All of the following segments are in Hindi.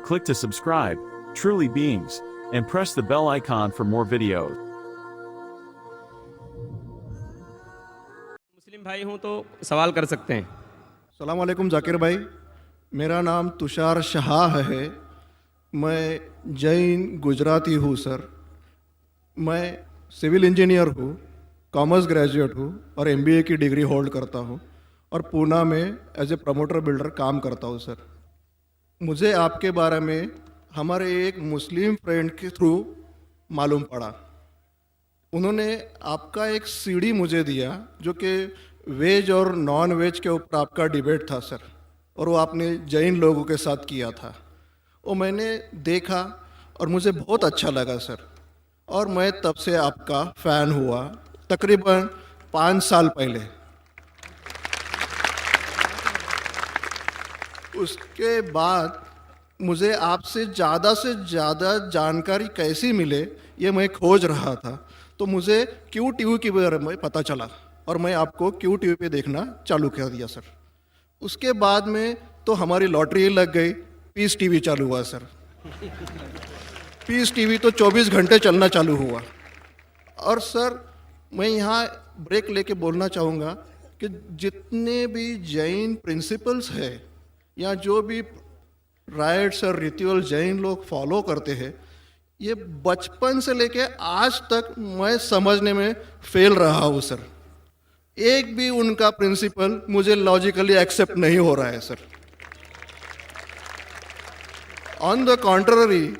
click to subscribe, Truly Beings, and press the bell icon for more videos. मुस्लिम भाई हूं तो सवाल कर सकते हैं। सलाम वालेकुम जाकिर भाई, मेरा नाम तुषार शाह है। मैं जैन गुजराती हूँ सर। मैं सिविल इंजीनियर हूँ, कॉमर्स ग्रेजुएट हूँ और एमबीए की डिग्री होल्ड करता हूँ और पूना में एज ए प्रमोटर बिल्डर काम करता हूँ सर। मुझे आपके बारे में हमारे एक मुस्लिम फ्रेंड के थ्रू मालूम पड़ा। उन्होंने आपका एक सीडी मुझे दिया जो कि वेज और नॉन वेज के ऊपर आपका डिबेट था सर, और वो आपने जैन लोगों के साथ किया था। वो मैंने देखा और मुझे बहुत अच्छा लगा सर, और मैं तब से आपका फ़ैन हुआ तकरीबन 5 साल पहले। उसके बाद मुझे आपसे ज़्यादा जानकारी कैसी मिले ये मैं खोज रहा था, तो मुझे क्यू टीवी के बारे में पता चला और मैं आपको क्यू टीवी पे देखना चालू कर दिया सर। उसके बाद में तो हमारी लॉटरी लग गई, पीस टीवी चालू हुआ सर। पीस टीवी तो 24 घंटे चलना चालू हुआ। और सर मैं यहाँ ब्रेक लेके बोलना चाहूँगा कि जितने भी जैन प्रिंसिपल्स है या जो भी राइट्स और रिचुअल जैन लोग फॉलो करते हैं, ये बचपन से लेके आज तक मैं समझने में फेल रहा हूँ सर। एक भी उनका प्रिंसिपल मुझे लॉजिकली एक्सेप्ट नहीं हो रहा है सर। ऑन द कॉन्ट्ररी,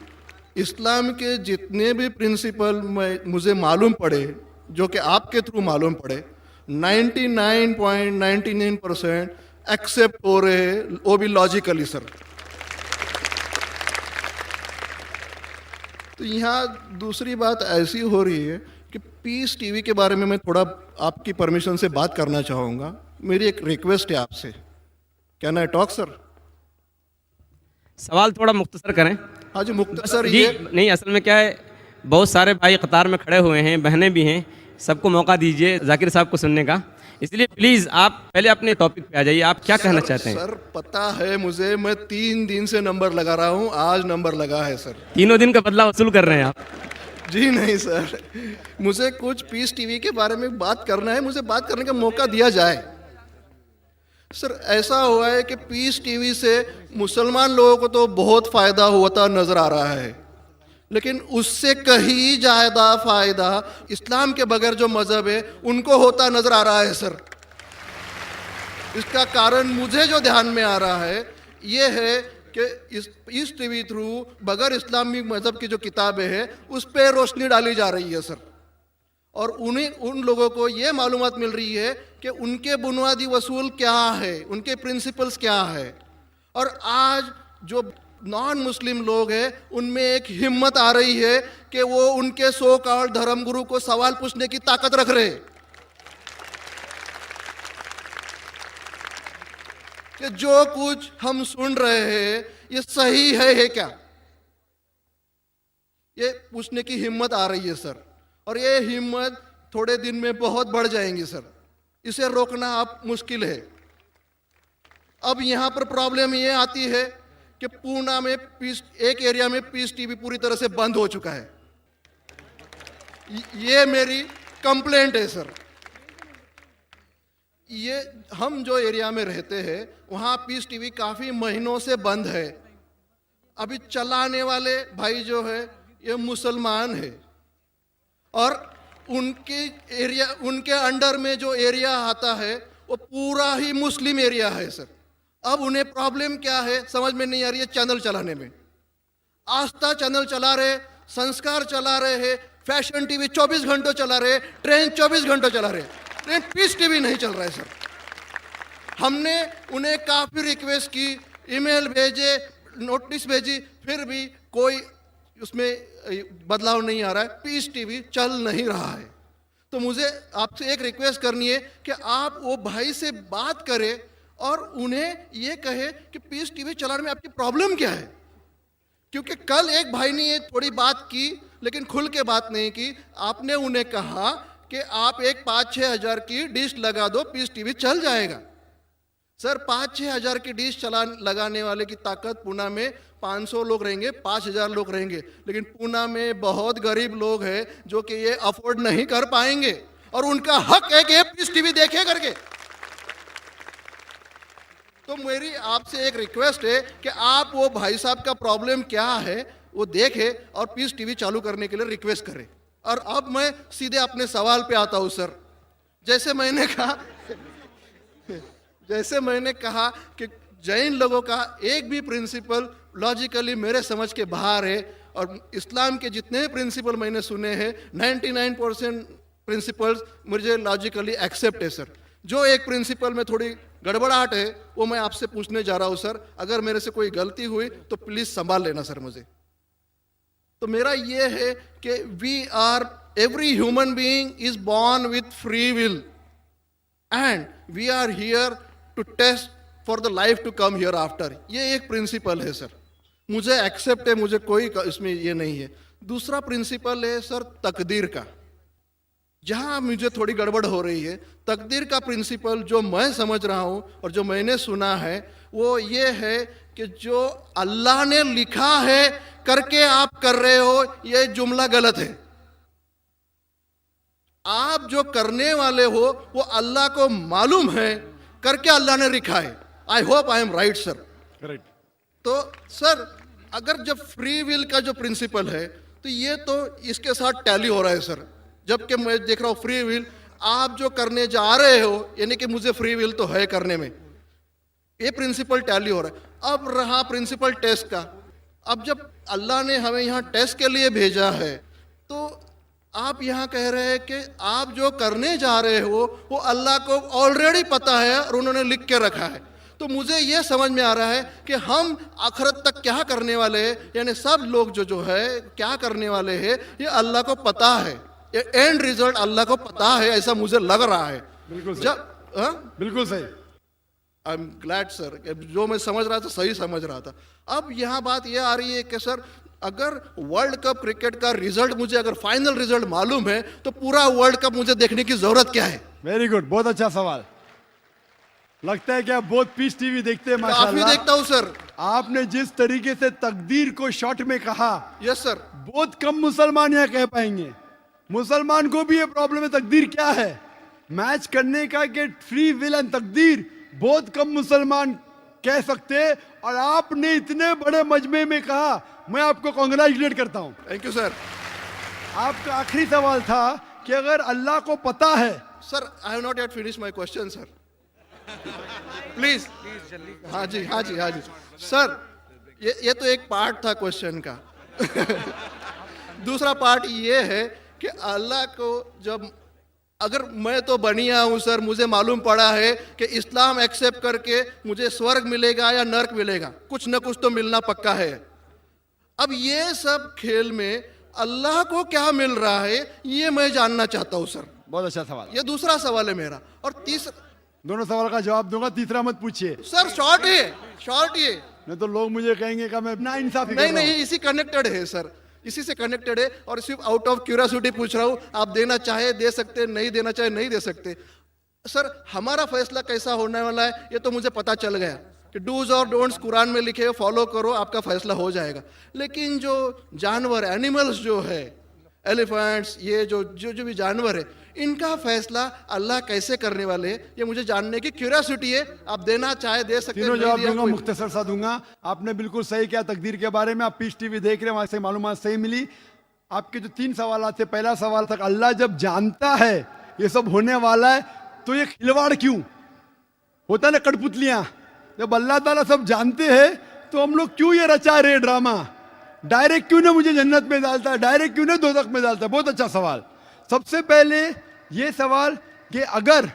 इस्लाम के जितने भी प्रिंसिपल मुझे मालूम पड़े, जो कि आपके थ्रू मालूम पड़े, 99.99% एक्सेप्ट हो रहे हैं, वो भी लॉजिकली सर। तो यहाँ दूसरी बात ऐसी हो रही है कि पीस टीवी के बारे में मैं थोड़ा आपकी परमिशन से बात करना चाहूँगा। मेरी एक रिक्वेस्ट है आपसे, कैन आई टॉक सर? सवाल थोड़ा मुख्तसर करें। हाँ जी, मुख्तसर जी ये नहीं, असल में क्या है, बहुत सारे भाई कतार में खड़े हुए हैं, बहनें भी हैं, सबको मौका दीजिए जाकिर साहब को सुनने का। इसलिए प्लीज़ आप पहले अपने टॉपिक पे आ जाइए, आप क्या कहना चाहते हैं? सर पता है मुझे, मैं 3 दिन से नंबर लगा रहा हूँ, आज नंबर लगा है सर। 3 दिन का बदला वसूल कर रहे हैं आप? जी नहीं सर, मुझे कुछ पीस टीवी के बारे में बात करना है, मुझे बात करने का मौका दिया जाए। सर ऐसा हुआ है कि पीस टीवी से मुसलमान लोगों को तो बहुत फ़ायदा होता नज़र आ रहा है, लेकिन उससे कहीं ज़्यादा फ़ायदा इस्लाम के बगैर जो मज़हब है उनको होता नज़र आ रहा है सर। इसका कारण मुझे जो ध्यान में आ रहा है ये है कि इस टीवी थ्रू बगैर इस्लामी मज़हब की जो किताबें हैं उस पर रोशनी डाली जा रही है सर, और उन लोगों को ये मालूमात मिल रही है कि उनके बुनियादी वसूल क्या है, उनके प्रिंसिपल्स क्या है। और आज जो नॉन मुस्लिम लोग हैं उनमें एक हिम्मत आ रही है कि वो उनके सो कॉल्ड धर्मगुरु को सवाल पूछने की ताकत रख रहे हैं कि जो कुछ हम सुन रहे हैं ये सही है क्या, ये पूछने की हिम्मत आ रही है सर। और ये हिम्मत थोड़े दिन में बहुत बढ़ जाएंगी सर, इसे रोकना अब मुश्किल है। अब यहाँ पर प्रॉब्लम ये आती है कि पूना में एक एरिया में पीस टीवी पूरी तरह से बंद हो चुका है। ये मेरी कंप्लेंट है सर। ये हम जो एरिया में रहते हैं वहाँ पीस टीवी काफ़ी महीनों से बंद है। अभी चलाने वाले भाई जो है ये मुसलमान है, और उनके अंडर में जो एरिया आता है वो पूरा ही मुस्लिम एरिया है सर। अब उन्हें प्रॉब्लम क्या है समझ में नहीं आ रही है। चैनल चलाने में आस्था चैनल चला रहे, संस्कार चला रहे हैं, फैशन टीवी 24 घंटों चला रहे, ट्रेन 24 घंटों चला रहे, लेकिन पीस टीवी नहीं चल रहा है सर। हमने उन्हें काफ़ी रिक्वेस्ट की, ईमेल भेजे, नोटिस भेजी, फिर भी कोई उसमें बदलाव नहीं आ रहा है, पीस टीवी चल नहीं रहा है। तो मुझे आपसे एक रिक्वेस्ट करनी है कि आप वो भाई से बात करें और उन्हें ये कहे कि पीस टीवी चलाने में आपकी प्रॉब्लम क्या है। क्योंकि कल एक भाई ने ये थोड़ी बात की लेकिन खुल के बात नहीं की। आपने उन्हें कहा कि आप एक 5-6 हज़ार की डिश लगा दो, पीस टीवी चल जाएगा। सर 5-6 हजार की डिश चला लगाने वाले की ताकत पूना में 500 लोग रहेंगे, 5000 लोग रहेंगे, लेकिन पूना में बहुत गरीब लोग हैं जो कि ये अफोर्ड नहीं कर पाएंगे और उनका हक है कि ये पीस टीवी देखे करके। तो मेरी आपसे एक रिक्वेस्ट है कि आप वो भाई साहब का प्रॉब्लम क्या है वो देखे और पीस टीवी चालू करने के लिए रिक्वेस्ट करें। और अब मैं सीधे अपने सवाल पे आता हूं सर। जैसे मैंने कहा कि जैन लोगों का एक भी प्रिंसिपल लॉजिकली मेरे समझ के बाहर है और इस्लाम के जितने प्रिंसिपल मैंने सुने हैं 99% प्रिंसिपल्स मुझे लॉजिकली एक्सेप्ट है सर। जो एक प्रिंसिपल में थोड़ी गड़बड़ाहट है वो मैं आपसे पूछने जा रहा हूं सर। अगर मेरे से कोई गलती हुई तो प्लीज संभाल लेना सर मुझे। तो मेरा ये है कि every human being is born with free will and we are here to test for the life to come hereafter. ये एक प्रिंसिपल है सर, मुझे एक्सेप्ट है, मुझे कोई इसमें ये नहीं है। दूसरा प्रिंसिपल है सर तकदीर का, जहां मुझे थोड़ी गड़बड़ हो रही है। तकदीर का प्रिंसिपल जो मैं समझ रहा हूं और जो मैंने सुना है वो ये है कि जो अल्लाह ने लिखा है करके आप कर रहे हो, ये जुमला गलत है। आप जो करने वाले हो वो अल्लाह को मालूम है करके अल्लाह ने लिखा है। I hope I am right sir. Correct. तो सर अगर जब फ्री विल का जो प्रिंसिपल है तो ये तो इसके साथ टैली हो रहा है सर। जबकि मैं देख रहा हूं फ्री विल आप जो करने जा रहे हो, यानी कि मुझे फ्री विल तो है करने में, ये प्रिंसिपल टैली हो रहा है। अब रहा प्रिंसिपल टेस्ट का। अब जब अल्लाह ने हमें यहाँ टेस्ट के लिए भेजा है तो आप यहाँ कह रहे हैं कि आप जो करने जा रहे हो वो अल्लाह को ऑलरेडी पता है और उन्होंने लिख के रखा है। तो मुझे ये समझ में आ रहा है कि हम आखिरत तक क्या करने वाले हैं, यानी सब लोग जो है क्या करने वाले हैं ये अल्लाह को पता है। ये एंड रिजल्ट अल्लाह को पता है, ऐसा मुझे लग रहा है। बिल्कुल सही। बिल्कुल सही। आई एम ग्लैड सर, जो मैं समझ रहा था सही समझ रहा था। अब यहाँ बात ये आ रही है कि सर अगर वर्ल्ड कप क्रिकेट का रिजल्ट मुझे अगर फाइनल रिजल्ट मालूम है तो पूरा वर्ल्ड कप मुझे देखने की जरूरत क्या है? वेरी गुड, बहुत अच्छा सवाल। लगता है कि आप बहुत पीस टीवी देखते हैं। काफी माशाल्लाह देखता हूँ सर। आपने जिस तरीके से तकदीर को शॉर्ट में कहा, यस सर। बहुत कम मुसलमान यहाँ कह पाएंगे। मुसलमान को भी ये प्रॉब्लम है तकदीर क्या है, मैच करने का कि फ्री विल एंड तकदीर बहुत कम मुसलमान कह सकते हैं। और आपने इतने बड़े मजमे में कहा, मैं आपको कांग्रेचुलेट करता हूं। Thank you sir. आपका आखिरी सवाल था कि अगर अल्लाह को पता है। Sir I have not yet finish my question sir, please. हाँ जी हाँ जी हाँ जी सर, ये तो एक पार्ट था क्वेश्चन का। दूसरा पार्ट ये है कि अल्लाह को जब अगर मैं तो बनिया हूं सर, मुझे मालूम पड़ा है कि इस्लाम एक्सेप्ट करके मुझे स्वर्ग मिलेगा या नर्क मिलेगा, कुछ न कुछ तो मिलना पक्का है। अब ये सब खेल में अल्लाह को क्या मिल रहा है ये मैं जानना चाहता हूं सर। बहुत अच्छा सवाल। ये दूसरा सवाल है मेरा। और तीसरा, दोनों सवाल का जवाब दूंगा, तीसरा मत पूछिए सर शॉर्ट है, शॉर्ट ये। नहीं तो लोग मुझे कहेंगे कि मैं ना इंसाफी कर नहीं रहा हूं। नहीं, इसी कनेक्टेड है सर, इसी से कनेक्टेड है। और सिर्फ आउट ऑफ क्यूरियोसिटी पूछ रहा हूं, आप देना चाहे दे सकते, नहीं देना चाहे नहीं दे सकते। सर हमारा फैसला कैसा होने वाला है ये तो मुझे पता चल गया कि डूज और डोंट्स कुरान में लिखे, फॉलो करो, आपका फैसला हो जाएगा। लेकिन जो जानवर एनिमल्स जो है, एलिफेंट्स, ये जो भी जानवर है, इनका फैसला अल्लाह कैसे करने वाले हैं ये मुझे जानने की क्यूरियोसिटी है। आप देना चाहे दे सकते हैं। तीनों नहीं जवाब दिया दूंगा, कोई- मुख्तसर सा दूंगा। आपने बिल्कुल सही किया तकदीर के बारे में। आप पीस टीवी देख रहे हैं, वहां से मालूमात सही मिली। आपके जो 3 सवाल थे, पहला सवाल था अल्लाह जब जानता है ये सब होने वाला है तो ये खिलवाड़ क्यों होता है ना, कठपुतलियां। जब अल्लाह ताला सब जानते हैं तो हम लोग क्यों ये रचा रहे ड्रामा? डायरेक्ट क्यों ना मुझे जन्नत में डालता है, डायरेक्ट क्यों ना दोज़ख में डालता है? बहुत अच्छा सवाल। सबसे पहले ये सवाल कि अगर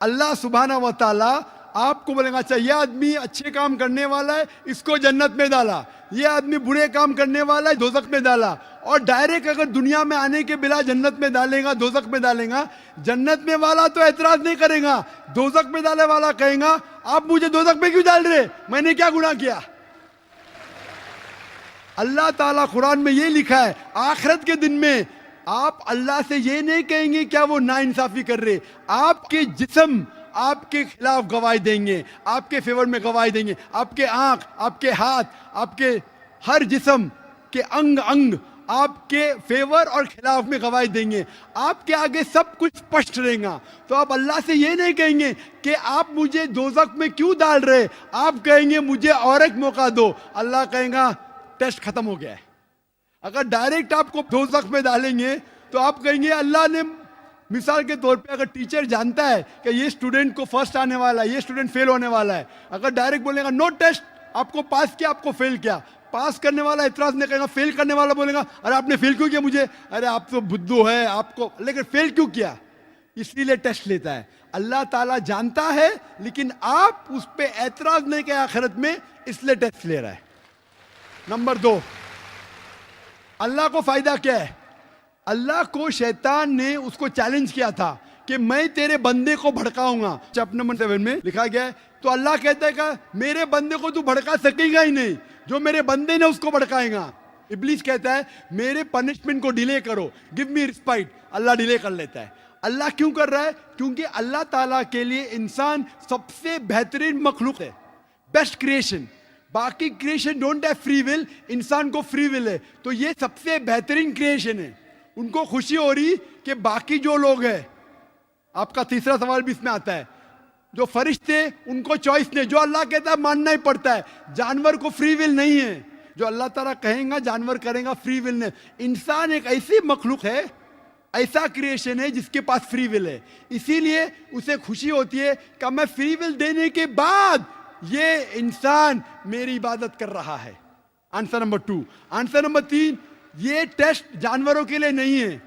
अल्लाह सुब्हाना व तआला आपको बोलेगा अच्छा ये आदमी अच्छे काम करने वाला है, इसको जन्नत में डाला, ये आदमी बुरे काम करने वाला है, दोज़ख में डाला, और डायरेक्ट अगर दुनिया में आने के बिना जन्नत में डालेगा, दोज़ख में डालेगा, जन्नत में वाला तो एतराज नहीं करेगा, दोज़ख में डाले वाला कहेगा आप मुझे दोज़ख में क्यों डाल रहे, मैंने क्या गुनाह किया? अल्लाह ताला कुरान में ये लिखा है आखिरत के दिन में आप अल्लाह से ये नहीं कहेंगे क्या वो नाइंसाफी कर रहे, आपके जिस्म आपके खिलाफ गवाही देंगे, आपके फेवर में गवाही देंगे। आपके आंख, आपके हाथ, आपके हर जिस्म के अंग अंग आपके फेवर और खिलाफ में गवाही देंगे। आपके आगे सब कुछ स्पष्ट रहेगा। तो आप अल्लाह से ये नहीं कहेंगे कि आप मुझे दोज़ख में क्यों डाल रहे, आप कहेंगे मुझे और एक मौका दो। अल्लाह कहेगा टेस्ट खत्म हो गया है। अगर डायरेक्ट आपको दोज़ख में डालेंगे तो आप कहेंगे अल्लाह ने, मिसाल के तौर पे अगर टीचर जानता है कि ये स्टूडेंट को फर्स्ट आने वाला है, ये स्टूडेंट फेल होने वाला है, अगर डायरेक्ट बोलेगा नो टेस्ट, आपको पास किया, आपको फेल किया, पास करने वाला इतराज नहीं करेगा, फेल करने वाला बोलेगा अरे आपने फेल क्यों किया मुझे, अरे आप तो बुद्धू है आपको, लेकिन फेल क्यों किया, इसीलिए टेस्ट लेता है। अल्लाह ताला जानता है लेकिन आप उस पर एतराज नहीं किया आखिरत में, इसलिए टेस्ट ले रहा है। नंबर 2, अल्लाह को फायदा क्या है? अल्लाह को शैतान ने उसको चैलेंज किया था कि मैं तेरे बंदे को भड़काऊंगा। चैप्टर नंबर 7 में लिखा गया है। तो अल्लाह कहता है कि मेरे बंदे को तू भड़का सकेगा ही नहीं, जो मेरे बंदे ने उसको भड़काएगा। इब्लीस कहता है मेरे पनिशमेंट को डिले करो, गिव मी रिस्पाइट। अल्लाह डिले कर लेता है। अल्लाह क्यों कर रहा है? क्योंकि अल्लाह ताला के लिए इंसान सबसे बेहतरीन मखलूक है, बेस्ट क्रिएशन। बाकी creation don't have free will, इंसान को फ्री विल है। तो ये सबसे बेहतरीन क्रिएशन है। उनको खुशी हो रही कि बाकी जो लोग हैं, आपका तीसरा सवाल भी इसमें आता है, जो फरिश्ते उनको चॉइस नहीं, जो अल्लाह कहता है मानना ही पड़ता है। जानवर को फ्री विल नहीं है, जो अल्लाह ताला कहेगा जानवर करेगा, फ्री विल नहीं। इंसान एक ऐसी मखलूक है, ऐसा क्रिएशन है जिसके पास फ्री विल है। इसीलिए उसे खुशी होती है कि मैं फ्री विल देने के बाद ये इंसान मेरी इबादत कर रहा है। Answer number 2। आंसर नंबर 3, ये टेस्ट जानवरों के लिए नहीं है।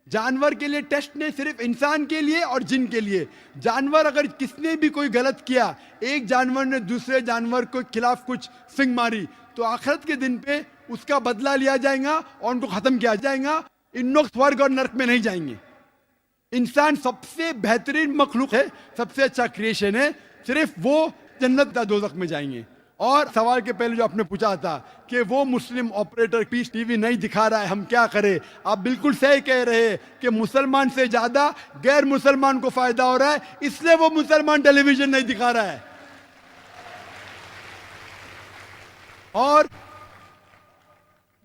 जानवर के लिए टेस्ट नहीं, सिर्फ इंसान के लिए और जिन के लिए। जानवर अगर किसने भी कोई गलत किया, एक जानवर ने दूसरे जानवर के खिलाफ कुछ सिंग मारी, तो आखिरत के दिन पे उसका बदला लिया जाएगा और उनको खत्म किया जाएगा। इन लोग स्वर्ग और नरक में नहीं जाएंगे। इंसान सबसे बेहतरीन मखलूक है, सबसे अच्छा क्रिएशन है। सिर्फ वो जन्नत या दोज़ख में जाएंगे। और सवाल के पहले जो आपने पूछा था कि वो मुस्लिम ऑपरेटर पीस टीवी नहीं दिखा रहा है, हम क्या करें? आप बिल्कुल सही कह रहे हैं कि मुसलमान से ज्यादा गैर मुसलमान को फायदा हो रहा है, इसलिए वो मुसलमान टेलीविजन नहीं दिखा रहा है। और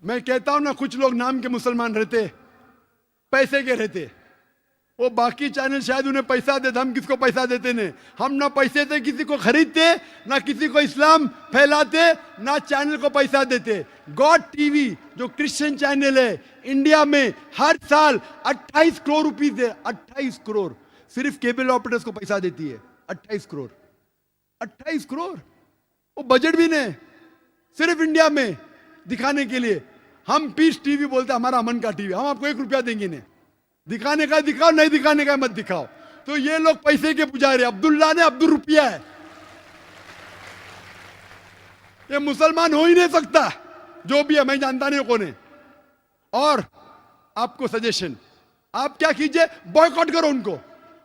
मैं कहता हूं ना, कुछ लोग नाम के मुसलमान रहते, पैसे के रहते, वो बाकी चैनल शायद उन्हें पैसा देते, हम किसको पैसा देते नहीं। हम ना पैसे से किसी को खरीदते, ना किसी को इस्लाम फैलाते, ना चैनल को पैसा देते। गॉड टीवी जो क्रिश्चियन चैनल है इंडिया में हर साल 28 करोड़ रुपीस है। 28 करोड़ सिर्फ केबल ऑपरेटर्स को पैसा देती है। 28 करोड़, 28 करोड़ वो बजट भी नहीं, सिर्फ इंडिया में दिखाने के लिए। हम पीस टीवी बोलते हमारा अमन का टीवी, हम आपको 1 रुपया देंगे नहीं। दिखाने का दिखाओ, नहीं दिखाने का मत दिखाओ। तो ये लोग पैसे के पुजारी, अब्दुल्ला ने अब्दुल रुपया है। ये मुसलमान हो ही नहीं सकता, जो भी है, मैं जानता नहीं कौन है। और आपको सजेशन, आप क्या कीजिए, बॉयकॉट करो उनको,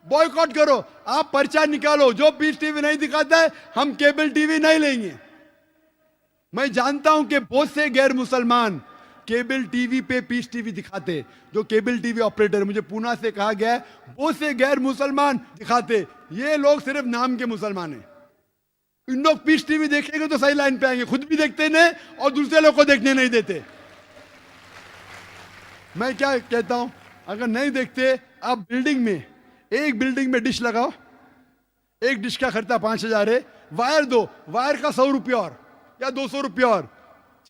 बॉयकॉट करो। आप पर्चा निकालो, जो पीस टीवी नहीं दिखाता है हम केबल टीवी नहीं लेंगे। मैं जानता हूं कि बहुत से गैर मुसलमान केबल टीवी पे पीस टीवी दिखाते, जो केबल टीवी ऑपरेटर, मुझे पूना से कहा गया है, बहुत से गैर मुसलमान दिखाते। ये लोग सिर्फ नाम के मुसलमान हैं। इन लोग पीस टीवी देखेंगे तो सही लाइन पे आएंगे, खुद भी देखते नहीं और दूसरे लोग को देखने नहीं देते। मैं क्या कहता हूं, अगर नहीं देखते, आप बिल्डिंग में, एक बिल्डिंग में डिश लगाओ, एक डिश का खर्चा 5,000 है, वायर दो, वायर का 100 रुपया और या 200 रुपया और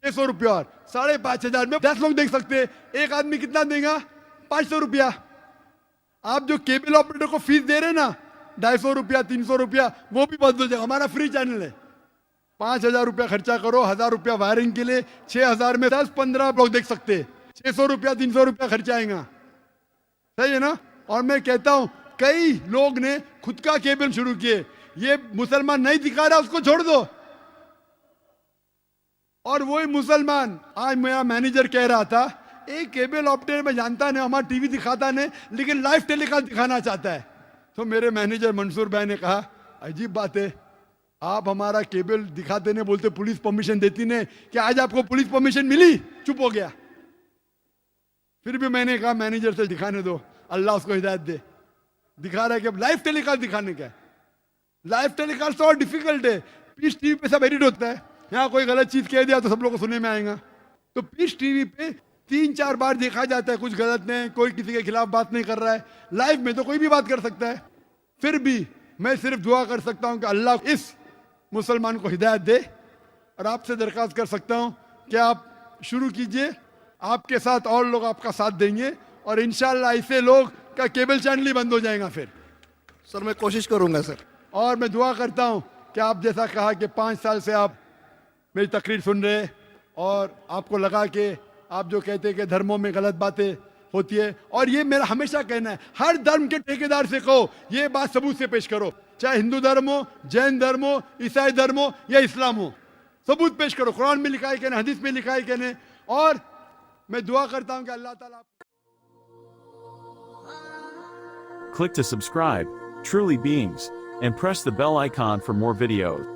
600 रुपया और 5,500 में 10 लोग देख सकते हैं। एक आदमी कितना देगा? 500 रुपया। आप जो केबल ऑपरेटर को फीस दे रहे ना, 250 रुपया, 300 रुपया, वो भी बंद हो जाएगा। हमारा फ्री चैनल है। 5,000 रुपया खर्चा करो, 1,000 रुपया वायरिंग के लिए, 6,000 में 10-15 लोग देख सकते हैं। 600 रुपया, 300 रुपया खर्चा आएगा, सही है ना? और मैं कहता हूं कई लोग ने खुद का केबल शुरू किए। ये मुसलमान नहीं दिखा रहा, उसको छोड़ दो। और वही मुसलमान, आज मेरा मैनेजर कह रहा था, एक केबल ऑपरेटर में जानता नहीं, हमारा टीवी दिखाता नहीं, लेकिन लाइव टेलीकास्ट दिखाना चाहता है। तो मेरे मैनेजर मंसूर भाई ने कहा, अजीब बात है, आप हमारा केबल दिखाते नहीं, बोलते पुलिस परमिशन देती नहीं, कि आज आपको पुलिस परमिशन मिली? चुप हो गया। फिर भी मैंने कहा मैनेजर से दिखाने दो, अल्लाह उसको हिदायत दे। दिखा रहा है कि अब लाइव टेलीकास्ट दिखाने का है। लाइव टेलीकास्ट तो और डिफिकल्ट है। पीस टीवी पे सब एडिट होता है, यहाँ कोई गलत चीज कह दिया तो सब लोग को सुनने में आएगा। तो पीस टीवी पे 3-4 बार देखा जाता है, कुछ गलत नहीं, कोई किसी के खिलाफ बात नहीं कर रहा है। लाइव में तो कोई भी बात कर सकता है। फिर भी मैं सिर्फ दुआ कर सकता हूं कि अल्लाह इस मुसलमान को हिदायत दे, और आपसे दरख्वास्त कर सकता हूं कि आप शुरू कीजिए, आपके साथ और लोग आपका साथ देंगे, और इंशाल्लाह ऐसे लोग का केबल चैनल ही बंद हो जाएगा फिर। सर मैं कोशिश करूंगा सर। और मैं दुआ करता हूं कि आप जैसा कहा कि 5 साल से आप मेरी तकरीर सुन रहे, और आपको लगा कि आप जो कहते हैं कि धर्मों में गलत बातें होती है, और ये मेरा हमेशा कहना है, हर धर्म के ठेकेदार से कहो ये बात सबूत से पेश करो, चाहे हिंदू धर्म हो, जैन धर्म हो, ईसाई धर्म हो या इस्लाम हो, सबूत पेश करो। कुरान में लिखा है कि नहीं, हदीस में लिखा है कि नहीं। और मैं दुआ करता हूं कि अल्लाह ताला Click to subscribe, Truly Beings, and press the bell icon for more videos.